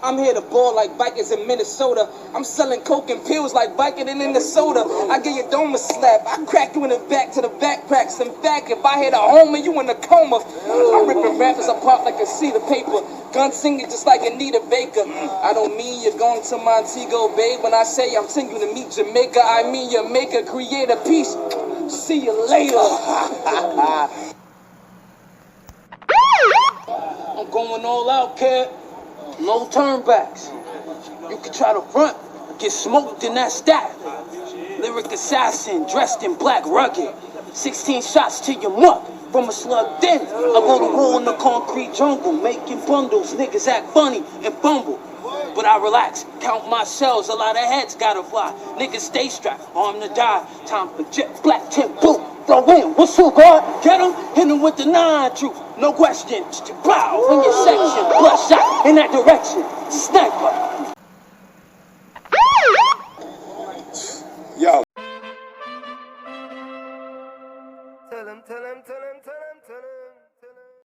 I'm here to ball like bikers in Minnesota. I'm selling coke and pills like Viking in Minnesota. I give your dome a slap. I crack you in the back to the backpacks. In fact, if I hit a home and you in a coma, I'm ripping rappers apart like a sheet of paper. Gun singing just like Anita Baker. I don't mean you're going to Montego Bay. When I say I'm sending you to meet Jamaica, I mean your maker, create a peace. See you later. I'm going all out, kid. No turnbacks. You can try to front, get smoked in that stack. Lyric assassin, dressed in black rugged. 16 shots to your muck from a slug den. I go to war in the concrete jungle, making bundles. Niggas act funny and fumble. But I relax, count my shells, a lot of heads gotta fly. Niggas stay strapped, armed to die. Time for jet, black tip, boom. Throw in, what's up, guard? Get him, hit him with the 9 truth. No question, pow, in your section. Bloodshot in that direction. Sniper. Yo. Tell him.